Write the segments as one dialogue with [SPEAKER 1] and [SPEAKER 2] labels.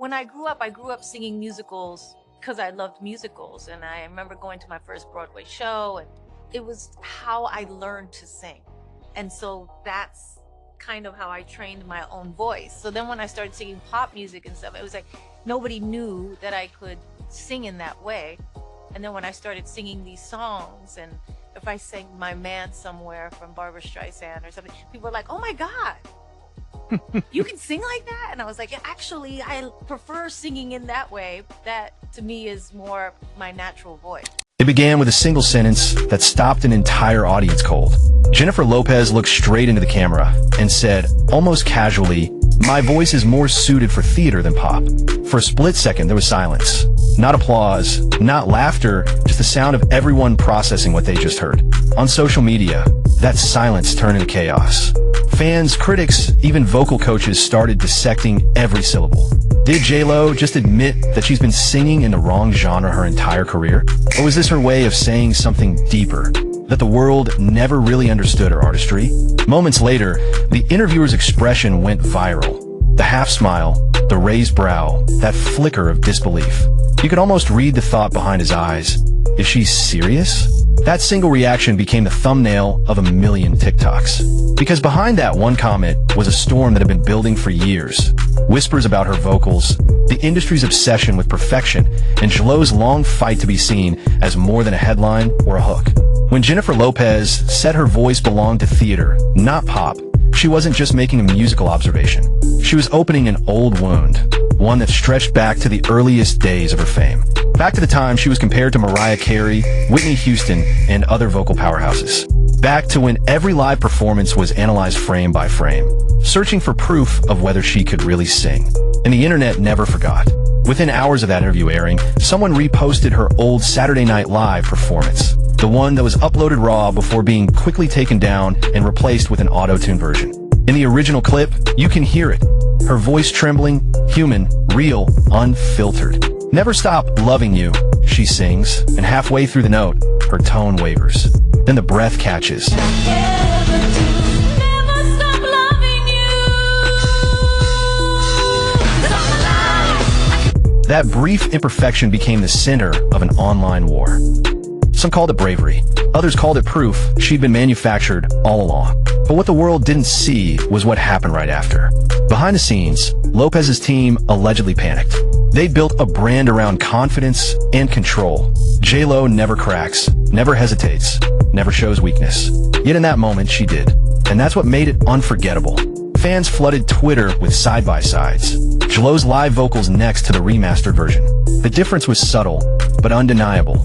[SPEAKER 1] When I grew up singing musicals because I loved musicals. And I remember going to my first Broadway show, and it was how I learned to sing. And so that's kind of how I trained my own voice. So then when I started singing pop music and stuff, it was like nobody knew that I could sing in that way. And then when I started singing these songs, and if I sang My Man Somewhere from Barbra Streisand or something, people were like, oh my God, you can sing like that? And I was like, yeah, actually, I prefer singing in that way. That to me is more my natural voice.
[SPEAKER 2] It began with a single sentence that stopped an entire audience cold. Jennifer Lopez looked straight into the camera and said, almost casually, "My voice is more suited for theater than pop." For a split second, there was silence. Not applause, not laughter, just the sound of everyone processing what they just heard. On social media, that silence turned into chaos. Fans, critics, even vocal coaches started dissecting every syllable. Did J-Lo just admit that she's been singing in the wrong genre her entire career? Or was this her way of saying something deeper, that the world never really understood her artistry? Moments later, the interviewer's expression went viral. The half smile, the raised brow, that flicker of disbelief. You could almost read the thought behind his eyes. Is she serious? That single reaction became the thumbnail of a million TikToks. Because behind that one comment was a storm that had been building for years. Whispers about her vocals, the industry's obsession with perfection, and J-Lo's long fight to be seen as more than a headline or a hook. When Jennifer Lopez said her voice belonged to theater, not pop, she wasn't just making a musical observation. She was opening an old wound, one that stretched back to the earliest days of her fame. Back to the time she was compared to Mariah Carey, Whitney Houston, and other vocal powerhouses. Back to when every live performance was analyzed frame by frame, searching for proof of whether she could really sing. And the internet never forgot. Within hours of that interview airing, someone reposted her old Saturday Night Live performance, the one that was uploaded raw before being quickly taken down and replaced with an auto-tune version. In the original clip, you can hear it. Her voice trembling, human, real, unfiltered. "Never stop loving you," she sings, and halfway through the note, her tone wavers. Then the breath catches. That brief imperfection became the center of an online war. Some called it bravery. Others called it proof she'd been manufactured all along. But what the world didn't see was what happened right after. Behind the scenes, Lopez's team allegedly panicked. They built a brand around confidence and control. J-Lo never cracks, never hesitates, never shows weakness. Yet in that moment, she did. And that's what made it unforgettable. Fans flooded Twitter with side-by-sides. J-Lo's live vocals next to the remastered version. The difference was subtle, but undeniable.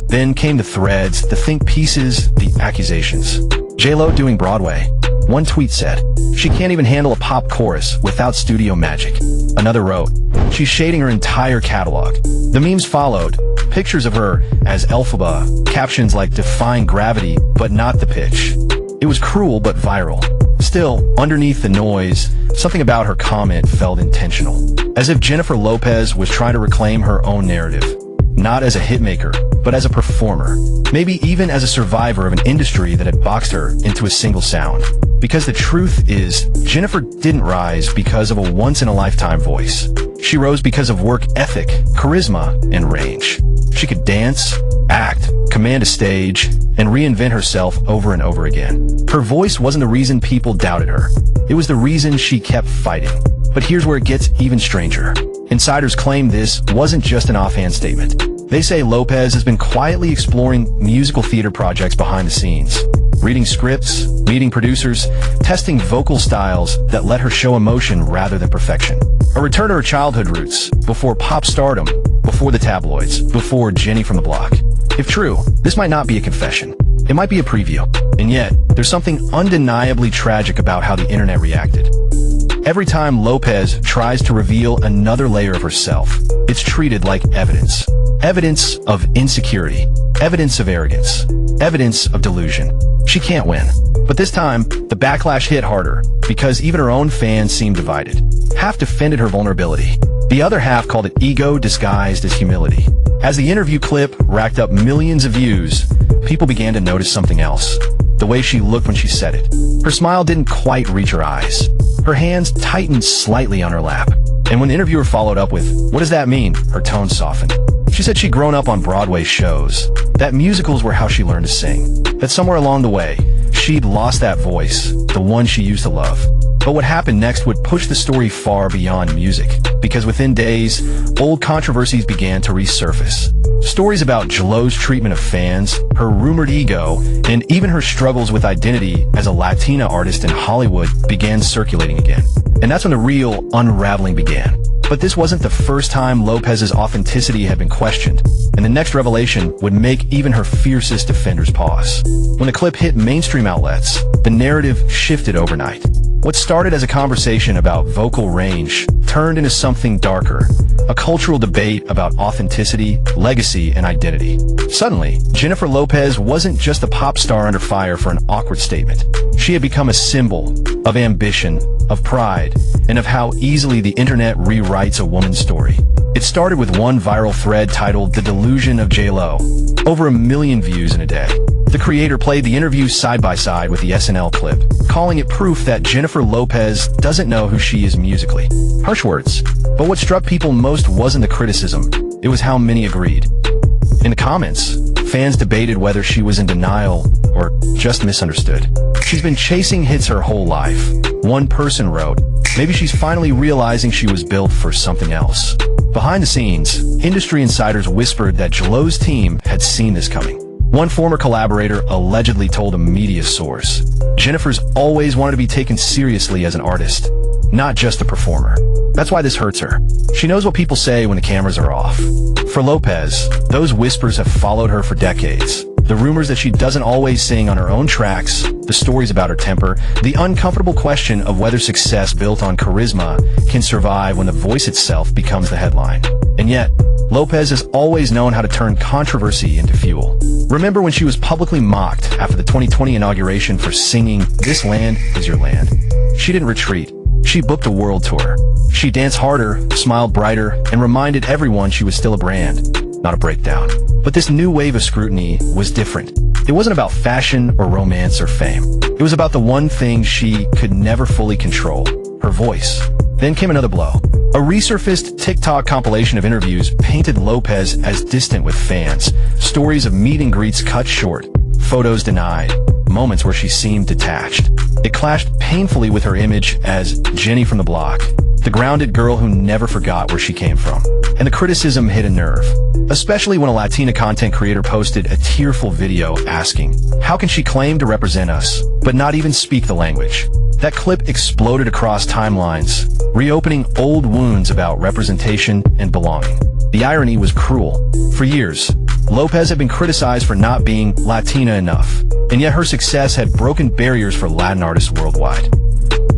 [SPEAKER 2] Then came the threads, the think pieces, the accusations. J-Lo doing Broadway. One tweet said, "She can't even handle a pop chorus without studio magic." Another wrote, "She's shading her entire catalog." The memes followed. Pictures of her as Elphaba, captions like "defying gravity, but not the pitch." It was cruel but viral. Still, underneath the noise, something about her comment felt intentional. As if Jennifer Lopez was trying to reclaim her own narrative. Not as a hitmaker, but as a performer. Maybe even as a survivor of an industry that had boxed her into a single sound. Because the truth is, Jennifer didn't rise because of a once-in-a-lifetime voice. She rose because of work ethic, charisma, and range. She could dance, act, command a stage, and reinvent herself over and over again. Her voice wasn't the reason people doubted her. It was the reason she kept fighting. But here's where it gets even stranger. Insiders claim this wasn't just an offhand statement. They say Lopez has been quietly exploring musical theater projects behind the scenes. Reading scripts, meeting producers, testing vocal styles that let her show emotion rather than perfection. A return to her childhood roots, before pop stardom, before the tabloids, before Jenny from the Block. If true, this might not be a confession. It might be a preview. And yet, there's something undeniably tragic about how the internet reacted. Every time Lopez tries to reveal another layer of herself, it's treated like evidence. Evidence of insecurity. Evidence of arrogance. Evidence of delusion. She can't win. But this time, the backlash hit harder, because even her own fans seemed divided. Half defended her vulnerability. The other half called it ego disguised as humility. As the interview clip racked up millions of views, people began to notice something else. the way she looked when she said it. Her smile didn't quite reach her eyes. Her hands tightened slightly on her lap. And when the interviewer followed up with, "What does that mean?" her tone softened. She said she'd grown up on Broadway shows, that musicals were how she learned to sing, that somewhere along the way, she'd lost that voice, the one she used to love. But what happened next would push the story far beyond music, because within days, old controversies began to resurface. Stories about J.Lo's treatment of fans, her rumored ego, and even her struggles with identity as a Latina artist in Hollywood began circulating again. And that's when the real unraveling began. But this wasn't the first time Lopez's authenticity had been questioned, and the next revelation would make even her fiercest defenders pause. When the clip hit mainstream outlets, the narrative shifted overnight. What started as a conversation about vocal range turned into something darker, a cultural debate about authenticity, legacy, and identity. Suddenly, Jennifer Lopez wasn't just a pop star under fire for an awkward statement. She had become a symbol of ambition, of pride, and of how easily the internet rewrites a woman's story. It started with one viral thread titled "The Delusion of J.Lo," over 1 million views in a day. The creator played the interview side by side with the SNL clip, calling it proof that Jennifer Lopez doesn't know who she is musically. Harsh words, but what struck people most wasn't the criticism, it was how many agreed. In the comments, fans debated whether she was in denial or just misunderstood. "She's been chasing hits her whole life," one person wrote. "Maybe she's finally realizing she was built for something else." Behind the scenes, industry insiders whispered that J.Lo's team had seen this coming. One former collaborator allegedly told a media source, "Jennifer's always wanted to be taken seriously as an artist, not just a performer. That's why this hurts her. She knows what people say when the cameras are off." For Lopez, those whispers have followed her for decades. The rumors that she doesn't always sing on her own tracks, the stories about her temper, the uncomfortable question of whether success built on charisma can survive when the voice itself becomes the headline. And yet, Lopez has always known how to turn controversy into fuel. Remember when she was publicly mocked after the 2020 inauguration for singing "This Land Is Your Land"? She didn't retreat. She booked a world tour. She danced harder, smiled brighter, and reminded everyone she was still a brand, not a breakdown. But this new wave of scrutiny was different. It wasn't about fashion or romance or fame. It was about the one thing she could never fully control, her voice. Then came another blow. A resurfaced TikTok compilation of interviews painted Lopez as distant with fans, stories of meet and greets cut short, photos denied, moments where she seemed detached. It clashed painfully with her image as Jenny from the block, the grounded girl who never forgot where she came from. And the criticism hit a nerve, especially when a Latina content creator posted a tearful video asking, "How can she claim to represent us, but not even speak the language?" That clip exploded across timelines, reopening old wounds about representation and belonging. The irony was cruel. For years, Lopez had been criticized for not being Latina enough, and yet her success had broken barriers for Latin artists worldwide.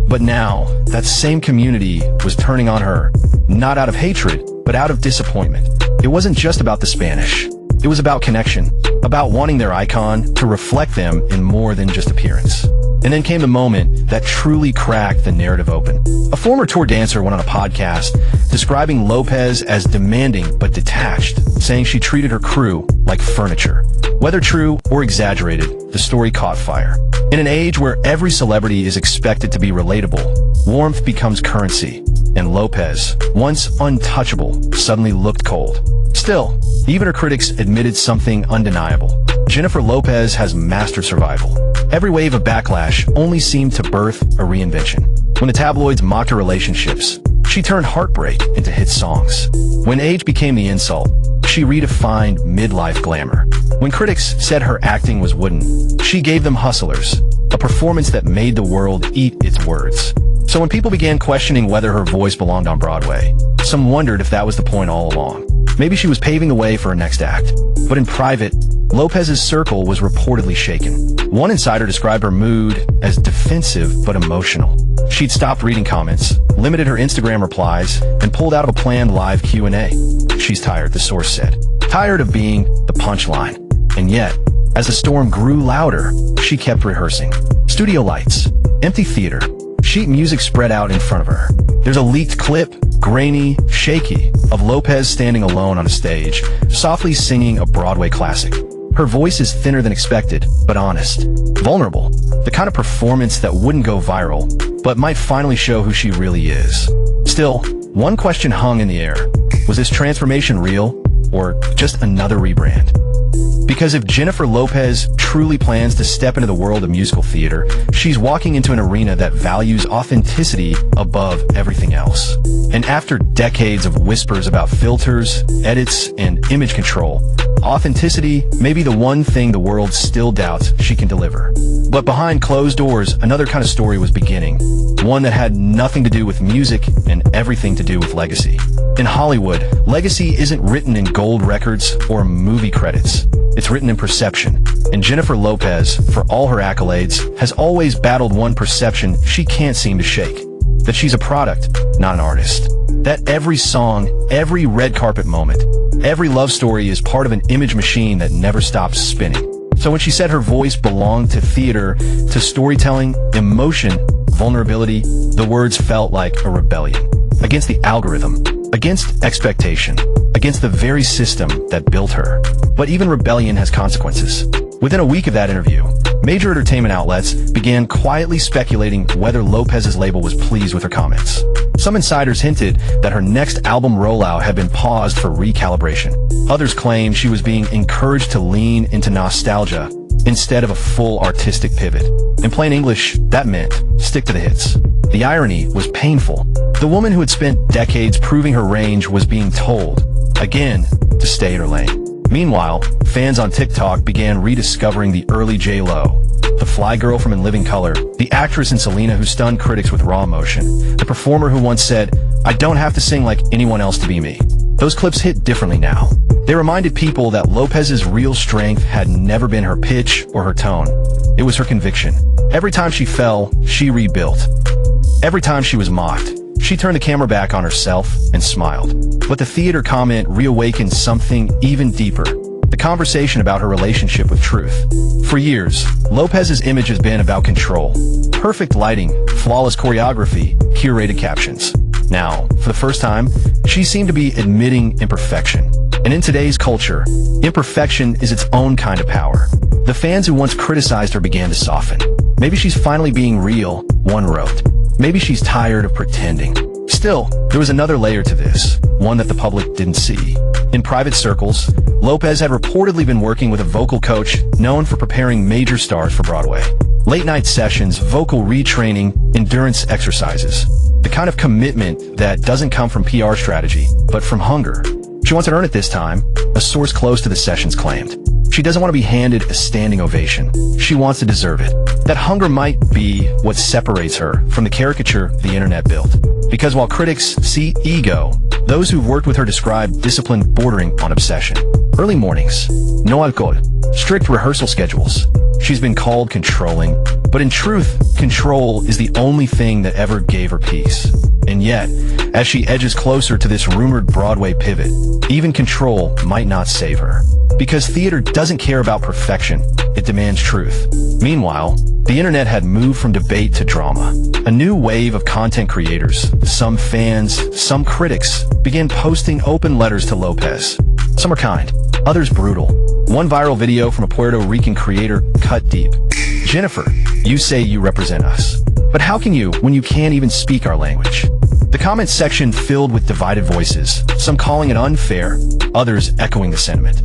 [SPEAKER 2] But now, that same community was turning on her, not out of hatred, but out of disappointment. It wasn't just about the Spanish. It was about connection, about wanting their icon to reflect them in more than just appearance. And then came the moment that truly cracked the narrative open. A former tour dancer went on a podcast describing Lopez as demanding but detached, saying she treated her crew like furniture. Whether true or exaggerated, the story caught fire. In an age where every celebrity is expected to be relatable, warmth becomes currency, and Lopez, once untouchable, suddenly looked cold. Still, even her critics admitted something undeniable. Jennifer Lopez has mastered survival. Every wave of backlash only seemed to birth a reinvention. When the tabloids mocked her relationships, she turned heartbreak into hit songs. When age became the insult, she redefined midlife glamour. When critics said her acting was wooden, she gave them Hustlers, a performance that made the world eat its words. So when people began questioning whether her voice belonged on Broadway, some wondered if that was the point all along. Maybe she was paving the way for her next act. But in private, Lopez's circle was reportedly shaken. One insider described her mood as defensive but emotional. She'd stopped reading comments, limited her Instagram replies, and pulled out of a planned live Q&A. She's tired, the source said. Tired of being the punchline. And yet, as the storm grew louder, she kept rehearsing. Studio lights, empty theater, sheet music spread out in front of her. There's a leaked clip, grainy, shaky, of Lopez standing alone on a stage, softly singing a Broadway classic. Her voice is thinner than expected, but honest. Vulnerable. The kind of performance that wouldn't go viral, but might finally show who she really is. Still, one question hung in the air. Was this transformation real, or just another rebrand? Because if Jennifer Lopez truly plans to step into the world of musical theater, she's walking into an arena that values authenticity above everything else. And after decades of whispers about filters, edits, and image control, authenticity may be the one thing the world still doubts she can deliver. But behind closed doors, another kind of story was beginning. One that had nothing to do with music and everything to do with legacy. In Hollywood, legacy isn't written in gold records or movie credits. It's written in perception. And Jennifer Lopez, for all her accolades, has always battled one perception she can't seem to shake. That she's a product, not an artist. That every song, every red carpet moment, every love story is part of an image machine that never stops spinning. So when she said her voice belonged to theater, to storytelling, emotion, vulnerability, the words felt like a rebellion. Against the algorithm, against expectation, against the very system that built her. But even rebellion has consequences. Within a week of that interview, major entertainment outlets began quietly speculating whether Lopez's label was pleased with her comments. Some insiders hinted that her next album rollout had been paused for recalibration. Others claimed she was being encouraged to lean into nostalgia instead of a full artistic pivot. In plain English, that meant stick to the hits. The irony was painful. The woman who had spent decades proving her range was being told, again, to stay in her lane. Meanwhile, fans on TikTok began rediscovering the early J.Lo, the fly girl from In Living Color, the actress in Selena who stunned critics with raw emotion, the performer who once said, "I don't have to sing like anyone else to be me." Those clips hit differently now. They reminded people that Lopez's real strength had never been her pitch or her tone. It was her conviction. Every time she fell, she rebuilt. Every time she was mocked, she turned the camera back on herself and smiled. But the theater comment reawakened something even deeper. The conversation about her relationship with truth. For years, Lopez's image has been about control. Perfect lighting, flawless choreography, curated captions. Now, for the first time, she seemed to be admitting imperfection. And in today's culture, imperfection is its own kind of power. The fans who once criticized her began to soften. Maybe she's finally being real, one wrote. Maybe she's tired of pretending. Still, there was another layer to this, one that the public didn't see. In private circles, Lopez had reportedly been working with a vocal coach known for preparing major stars for Broadway. Late-night sessions, vocal retraining, endurance exercises. The kind of commitment that doesn't come from PR strategy, but from hunger. She wants to earn it this time, a source close to the sessions claimed. She doesn't want to be handed a standing ovation. She wants to deserve it. That hunger might be what separates her from the caricature the internet built. Because while critics see ego, those who've worked with her describe discipline bordering on obsession. Early mornings, no alcohol, strict rehearsal schedules. She's been called controlling, but in truth, control is the only thing that ever gave her peace. And yet, as she edges closer to this rumored Broadway pivot, even control might not save her. Because theater doesn't care about perfection, it demands truth. Meanwhile, the internet had moved from debate to drama. A new wave of content creators, some fans, some critics, began posting open letters to Lopez. Some are kind, others brutal. One viral video from a Puerto Rican creator cut deep. "Jennifer, you say you represent us. But how can you when you can't even speak our language?" The comment section filled with divided voices, some calling it unfair, others echoing the sentiment.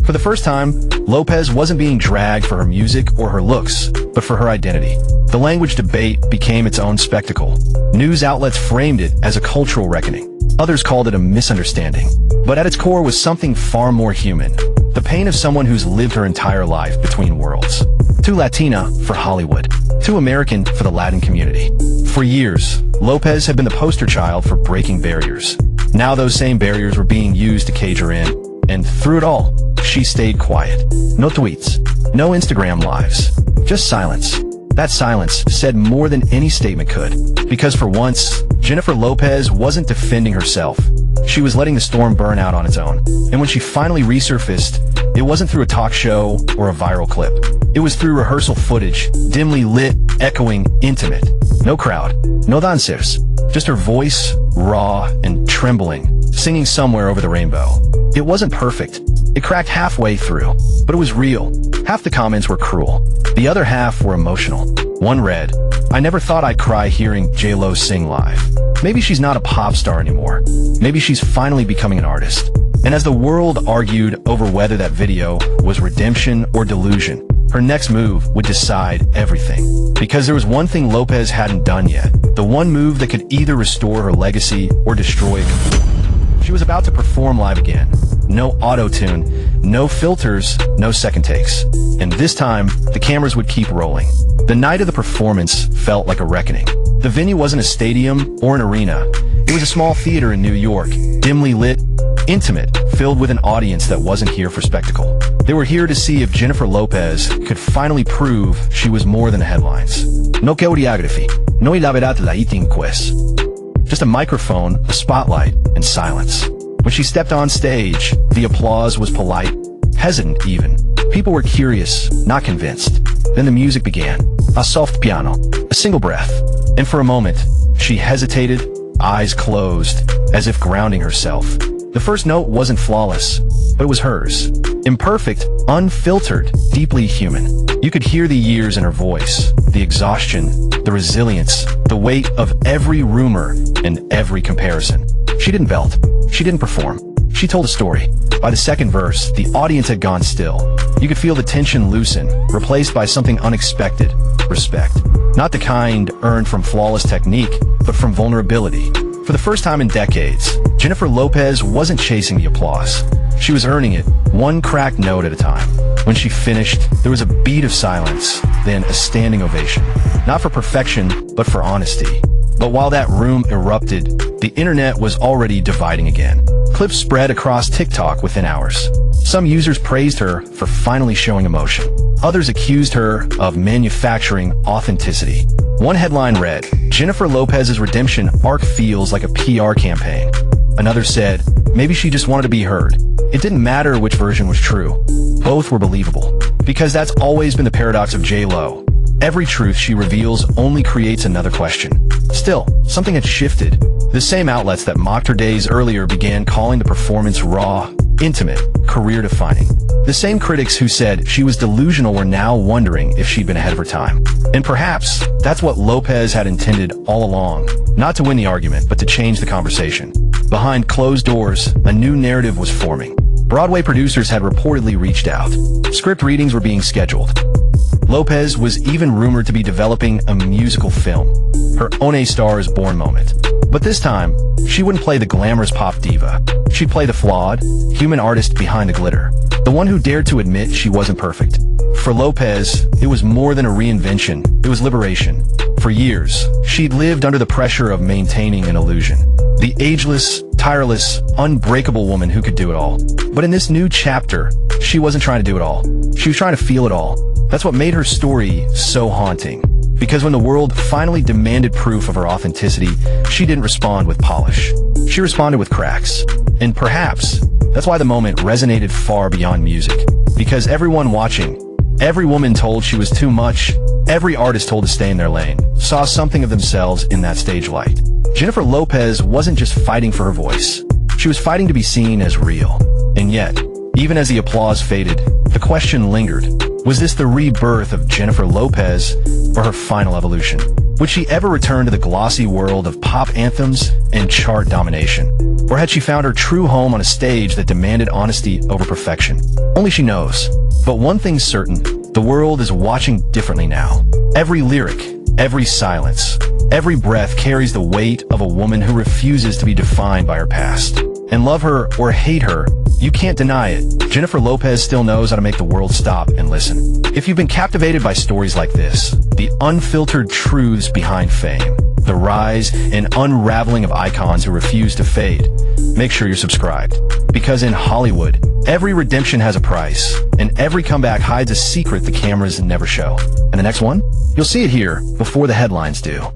[SPEAKER 2] For the first time, Lopez wasn't being dragged for her music or her looks, but for her identity. The language debate became its own spectacle. News outlets framed it as a cultural reckoning. Others called it a misunderstanding. But at its core was something far more human. The pain of someone who's lived her entire life between worlds. Too Latina for Hollywood. Too American for the Latin community. For years, Lopez had been the poster child for breaking barriers. Now those same barriers were being used to cage her in. And through it all, she stayed quiet. No tweets, no Instagram lives, just silence. That silence said more than any statement could. Because for once, Jennifer Lopez wasn't defending herself. She was letting the storm burn out on its own. And when she finally resurfaced, it wasn't through a talk show or a viral clip. It was through rehearsal footage, dimly lit, echoing, intimate. No crowd, no dancers, just her voice, raw and trembling, singing somewhere over the rainbow. It wasn't perfect, It cracked halfway through, but it was real. Half the comments were cruel. The other half were emotional. One read, "I never thought I'd cry hearing J-Lo sing live. Maybe she's not a pop star anymore. Maybe she's finally becoming an artist." And as the world argued over whether that video was redemption or delusion, her next move would decide everything. Because there was one thing Lopez hadn't done yet, the one move that could either restore her legacy or destroy it. She was about to perform live again. No auto-tune, no filters, no second takes. And this time, the cameras would keep rolling. The night of the performance felt like a reckoning. The venue wasn't a stadium or an arena. It was a small theater in New York, dimly lit, intimate, filled with an audience that wasn't here for spectacle. They were here to see if Jennifer Lopez could finally prove she was more than the headlines. No choreography, no elaborate lighting quest. Just a microphone, a spotlight, and silence. When she stepped on stage, the applause was polite, hesitant even. People were curious, not convinced. Then the music began. A soft piano, a single breath. And for a moment, she hesitated, eyes closed, as if grounding herself. The first note wasn't flawless, but it was hers. Imperfect, unfiltered, deeply human. You could hear the years in her voice, the exhaustion, the resilience, the weight of every rumor and every comparison. She didn't belt. She didn't perform. She told a story. By the second verse, the audience had gone still. You could feel the tension loosen, replaced by something unexpected, respect. Not the kind earned from flawless technique, but from vulnerability. For the first time in decades, Jennifer Lopez wasn't chasing the applause. She was earning it, one cracked note at a time. When she finished, there was a beat of silence, then a standing ovation. Not for perfection, but for honesty. But while that room erupted, the internet was already dividing again. Clips spread across TikTok within hours. Some users praised her for finally showing emotion. Others accused her of manufacturing authenticity. One headline read, "Jennifer Lopez's redemption arc feels like a PR campaign." Another said, "Maybe she just wanted to be heard." It didn't matter which version was true. Both were believable. Because that's always been the paradox of J-Lo. Every truth she reveals only creates another question. Still, something had shifted. The same outlets that mocked her days earlier began calling the performance raw, intimate, career-defining. The same critics who said she was delusional were now wondering if she'd been ahead of her time. And perhaps that's what Lopez had intended all along. Not to win the argument, but to change the conversation. Behind closed doors, a new narrative was forming. Broadway producers had reportedly reached out. Script readings were being scheduled. Lopez was even rumored to be developing a musical film, her own A Star is Born moment. But this time, she wouldn't play the glamorous pop diva. She'd play the flawed, human artist behind the glitter. The one who dared to admit she wasn't perfect. For Lopez, it was more than a reinvention, it was liberation. For years, she'd lived under the pressure of maintaining an illusion. The ageless, tireless, unbreakable woman who could do it all. But in this new chapter, she wasn't trying to do it all. She was trying to feel it all. That's what made her story so haunting. Because when the world finally demanded proof of her authenticity, she didn't respond with polish. She responded with cracks. And perhaps that's why the moment resonated far beyond music. Because everyone watching, every woman told she was too much, every artist told to stay in their lane, saw something of themselves in that stage light. Jennifer Lopez wasn't just fighting for her voice. She was fighting to be seen as real. And yet, even as the applause faded, the question lingered. Was this the rebirth of Jennifer Lopez or her final evolution? Would she ever return to the glossy world of pop anthems and chart domination? Or had she found her true home on a stage that demanded honesty over perfection? Only she knows. But one thing's certain, the world is watching differently now. Every lyric, every silence, every breath carries the weight of a woman who refuses to be defined by her past. And love her or hate her, you can't deny it. Jennifer Lopez still knows how to make the world stop and listen. If you've been captivated by stories like this, the unfiltered truths behind fame, the rise and unraveling of icons who refuse to fade, make sure you're subscribed. Because in Hollywood, every redemption has a price, and every comeback hides a secret the cameras never show. And the next one? You'll see it here before the headlines do.